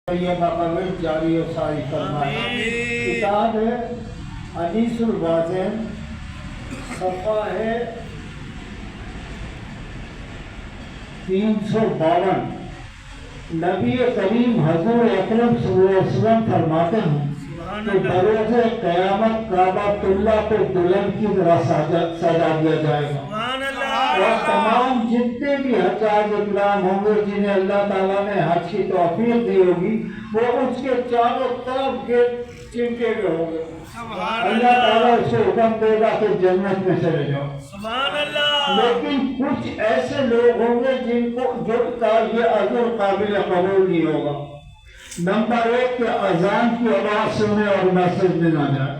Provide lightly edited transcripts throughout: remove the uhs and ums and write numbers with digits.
یہ مقامات جاری و ساری فرمائے۔ کتاب ہے حدیث الواضح، صفحہ ہے 352۔ نبی کریم حضور اکرم صلی اللہ علیہ وسلم فرماتے ہیں کہ بروز قیامت کعبۃ اللہ کو دلہن کی طرح سجا دیا جائے گا، اور تمام جتنے بھی حجاج اکرام ہوں گے جنہیں اللہ تعالیٰ نے حج کی توفیق دی ہوگی، وہ اس کے چاروں طرف چمٹے ہوئے ہوں گے۔ اللہ تعالیٰ اسے حکم دے گا کہ جنت میں چلے جاؤ۔ لیکن کچھ ایسے لوگ ہوں گے جن کا یہ عذر قابل قبول نہیں ہوگا۔ نمبر 1 کہ اذان کی آواز سنے اور مسجد میں نہ جائے،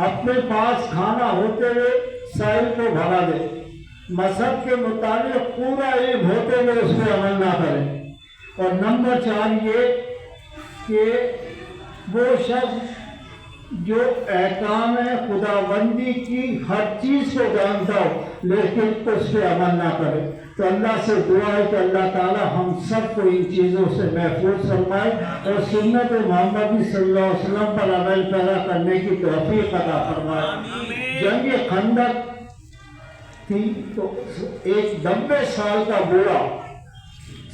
اپنے پاس کھانا ہوتے ہوئے سائل کو بھگا دے، مذہب کے مطابق پورا علم ہوتے ہوئے اس پہ عمل نہ کرے۔ اور نمبر 4 یہ کہ وہ شخص جو احکام خداوندی کی ہر چیز کو جانتا ہو لیکن اس پہ عمل نہ کرے۔ تو اللہ سے دعا ہے کہ اللہ تعالی ہم سب کو ان چیزوں سے محفوظ فرمائے اور سنت محمدی صلی اللہ علیہ وسلم پر عمل پیرا کرنے کی توفیق عطا فرمائے۔ جنگ خندق تھی تو ایک 90 سال کا بوڑھا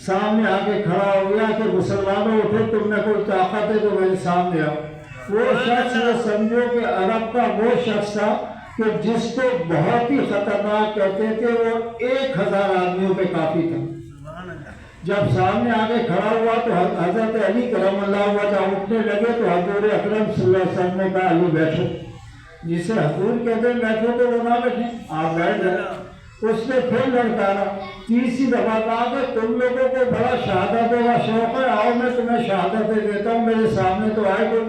سامنے آگے کھڑا ہو گیا کہ مسلمانوں اٹھو، تم میں کوئی طاقت ہے تو میرے سامنے آؤ۔ وہ شخص وہ سمجھو کہ عرب کا وہ شخص تھا کہ جس کو بہت ہی خطرناک کہتے تھے، وہ 1000 آدمیوں پہ کافی تھا۔ جب سامنے آگے کھڑا ہوا تو حضرت علی کرم اللہ وجہ اٹھنے لگے تو حضور اکرم صلی اللہ علیہ وسلم نے کہا علی بیٹھو، جسے حضور کہتے ہیں بیٹھو تو وہ نہ بیٹھیں، آپ بیٹھ گئے۔ اس نے پھر لڑکارا، تیسری دفعہ کہا کہ تم لوگوں کو بڑا شہادت کا شوق ہے، آؤ میں تمہیں شہادت دیتا ہوں، میرے سامنے تو آئے کوئی۔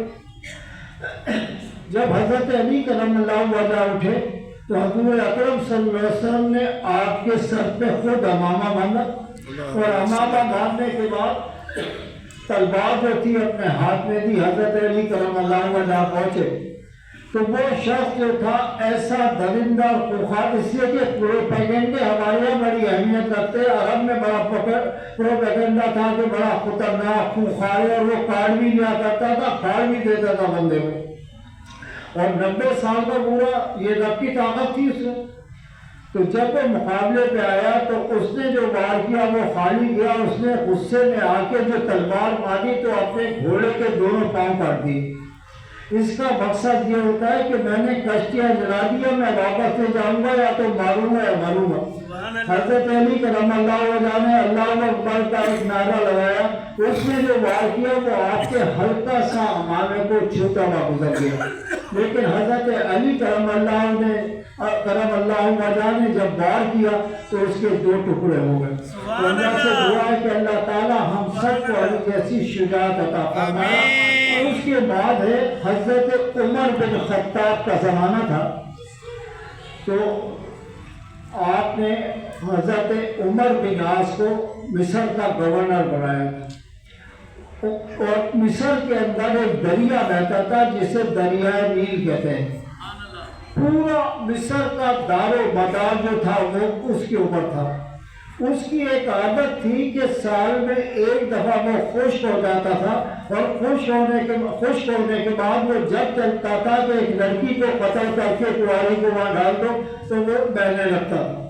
جب حضرت علی کرم اللہ وجہ اٹھے تو حضور اکرم صلی اللہ علیہ وسلم نے آپ کے سر پہ خود امامہ باندھا، اور امامہ باندھنے کے بعد تلوار جو تھی اپنے ہاتھ میں دی۔ حضرت علی کرم اللہ وجہ پہنچے تو وہ شخص جو تھا ایسا درندہ اور خوخار، اس لیے کہ پروپیگنڈے ہمارے بڑی اہمیت رکھتے ہیں، عرب میں بڑا پروپیگنڈا تھا کہ بڑا خطرناک خوخار ہے، اور وہ کارڈ بھی لیا کرتا تھا، کھاڑ بھی دیتا تھا بندے کو، اور 90 سال کا بوڑھا، یہ رب کی طاقت تھی اس میں۔ تو جب وہ مقابلے پہ آیا تو اس نے جو وار کیا وہ خالی گیا، اس نے غصے میں آ کے جو تلوار ماری تو اپنے گھوڑے کے دونوں پاؤں کاٹ دیے۔ اس کا مقصد یہ ہوتا ہے کہ میں نے کشتیاں جلا دیا، میں واپس نہیں جاؤں گا، یا تو ماروں گا یا مروں گا۔ حضرت علی کرم اللہ وجہ نے اللہ اکبر کا ایک نعرہ لگایا، اس نے جو وار کیا وہ آپ کے ہلکا سا امامے کو چھوٹا ہوا گزر گیا، لیکن حضرت علی کرم اللہ وجہ نے جب وار کیا تو اس کے 2 ٹکڑے ہو گئے۔ اللہ سے دعا ہے کہ اللہ تعالی ہم سب کو علی جیسی شجاعت عطا فرمائے۔ اور اس کے بعد ہے حضرت عمر بن خطاب کا زمانہ تھا، تو آپ نے حضرت عمر بن عاص کو مصر کا گورنر بنایا تھا، اور مصر کے اندر ایک دریا بہتا تھا جسے دریائے نیل کہتے ہیں۔ پورا مصر کا دار و مدار جو تھا وہ اس کے اوپر تھا۔ اس کی ایک عادت تھی کہ سال میں ایک دفعہ وہ خشک ہو جاتا تھا، اور خشک ہونے کے بعد وہ جب چلتا تھا کہ ایک لڑکی کو قتل کر کے کنواری کو وہاں ڈال دو تو وہ بہنے لگتا تھا۔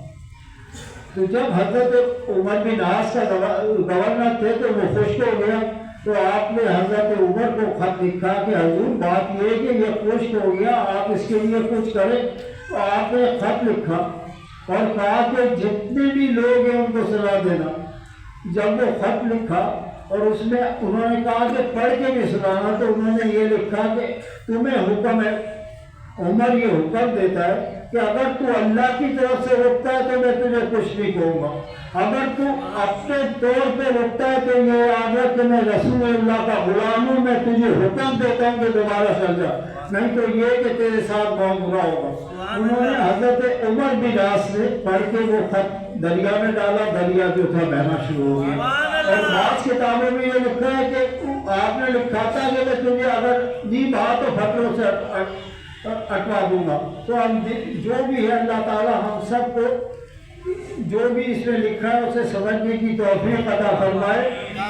تو جب حضرت عمر بن عاص کا گورنر تھے تو وہ خشک ہو گیا، تو آپ نے حضرت عمر کو خط لکھا کہ حضور بات یہ ہے کہ یہ خشک ہو گیا، آپ اس کے لیے کچھ کریں۔ تو آپ نے خط لکھا اور کہا کہ جتنے بھی لوگ ہیں ان کو سنا دینا۔ جب وہ خط لکھا اور اس میں انہوں نے کہا کہ پڑھ کے بھی سنانا، تو انہوں نے یہ لکھا کہ تمہیں حکم ہے، عمر یہ حکم دیتا ہے کہ اگر تو اللہ کی طرف سے رکتا ہے تو میں تجھے کچھ نہیں کہوں گا، اگر تو اپنے طور پہ رکتا ہے تو یہ یاد ہے کہ میں رسول اللہ کا غلام ہوں، میں تجھے حکم دیتا ہوں کہ دوبارہ چل جا، نہیں تو یہ کہ تیرے ساتھ بہت برا ہوگا۔ انہوں نے حضرت عمر بن عاص نے پڑھ کے وہ خط دریا میں ڈالا، دریا جو تھا بہنا شروع ہو گیا۔ اور بعض کتابوں میں یہ لکھا ہے کہ آپ نے لکھا تھا کہ میں تجھے اگر نہیں بہا تو پتھروں سے اٹوا دوں گا۔ تو ہم جو بھی ہے اللہ تعالی ہم سب کو جو بھی اس میں لکھا ہے اسے سمجھنے کی توفیق عطا فرمائے۔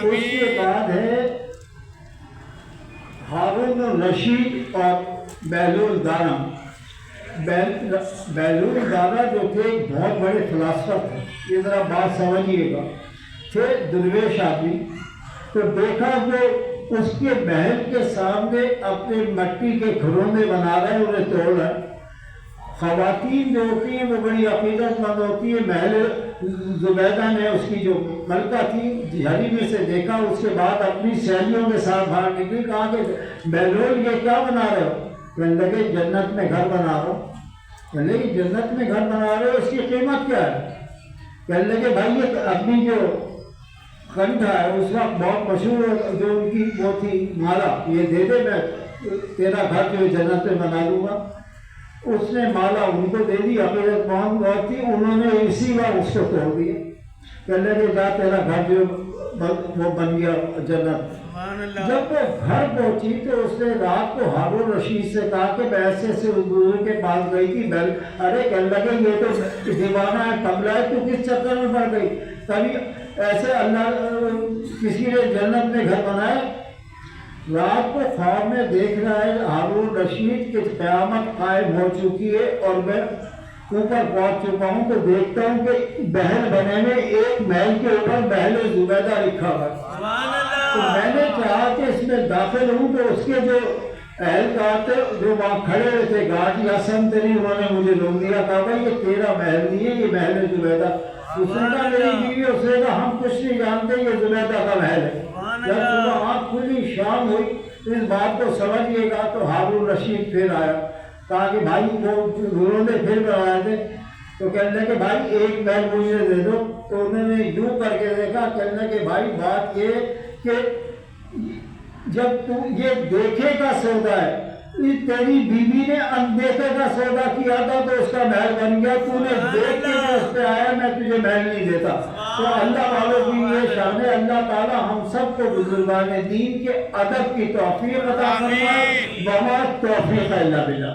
اس کے بعد ہے ہارون الرشید اور بہلول دانا۔ بہلول دانا جو تھے ایک بہت بڑے فلاسفر تھے، یہ ذرا بات سمجھیے گا، تھے درویش آدمی۔ تو دیکھا کہ اس کے محل کے سامنے اپنے مٹی کے گھرونے بنا رہے ہیں، انہیں توڑ رہے ہیں۔ خواتین جو ہوتی ہیں وہ بڑی عقیدت مند ہوتی ہے۔ محل زبیدہ نے اس کی جو ملکہ تھی جھلی میں سے دیکھا، اس کے بعد اپنی سہیلیوں کے ساتھ باہر نکلی، کہا کہ بہلول یہ کیا بنا رہے ہو؟ کہنے لگے جنت میں گھر بنا رہا ہوں۔ کہنے لگے جنت میں گھر بنا رہے ہو، اس کی قیمت کیا ہے؟ کہنے لگے بھائی یہ اپنی جو کنٹھا ہے اس وقت بہت مشہور جو ان کی وہ تھی مالا، یہ دے دے میں تیرا گھر جو جنت میں بنا دوں گا۔ اس نے مالا ان کو دے دی، عقیدت مند بہت تھی، انہوں نے اسی وقت اس کو توڑ دیا۔ کہنے لگے جا تیرا گھر جو وہ بن گیا جنت۔ جب وہ گھر پہنچی تو اس نے رات کو ہارون رشید سے کہا کہ میں ایسے بزرگ کے پاس گئی تھی، ارے کہنے لگے یہ تو دیوانہ ہے، کملا ہے، تو کس چکر میں پڑ گئی؟ کبھی ایسے اللہ کسی نے جنت میں گھر بنایا؟ رات کو خواب میں دیکھ رہا ہے ہارون رشید کہ قیامت قائم ہو چکی ہے اور میں اوپر پہنچ چکا ہوں، تو دیکھتا ہوں کہ محل بنے میں ایک محل کے اوپر محل زبیدہ لکھا ہوا ہے۔ تو میں نے چاہا کہ اس میں داخل ہوں، تو اس کے جو اہلکار تھے جو وہاں کھڑے ہوئے تھے گارڈ یا سنتری، انہوں نے مجھے روک دیا، کہا بھائی یہ تیرا محل نہیں ہے، یہ محل زبیدہ۔ اس نے کہا میری بیوی، اس نے کہا ہم کچھ نہیں جانتے، یہ زبیدہ کا محل ہے۔ جب صبح آنکھ کھلی شام ہوئی اس بات کو سمجھیے گا، تو ہارون رشید پھر آیا، کہا کہ بھائی وہ انہوں نے پھر بنائے تھے، تو کہنے کہ بھائی ایک محل مجھے دے دو۔ تو انہوں نے یوں کر کے دیکھا، کہنے کہ بھائی بات یہ کہ جب تو یہ دیکھے کا سودا ہے، تیری بیوی نے اندیکھے کا سودا کیا تھا تو اس کا محل بن گیا، تو نے دیکھ کے جو اس پہ آیا میں تجھے محل نہیں دیتا۔ تو اللہ والوں کی یہ شان ہے۔ اللہ تعالیٰ ہم سب کو بزرگان دین کے ادب کی توفیق عطا فرمائے، وما توفیق الا باللہ۔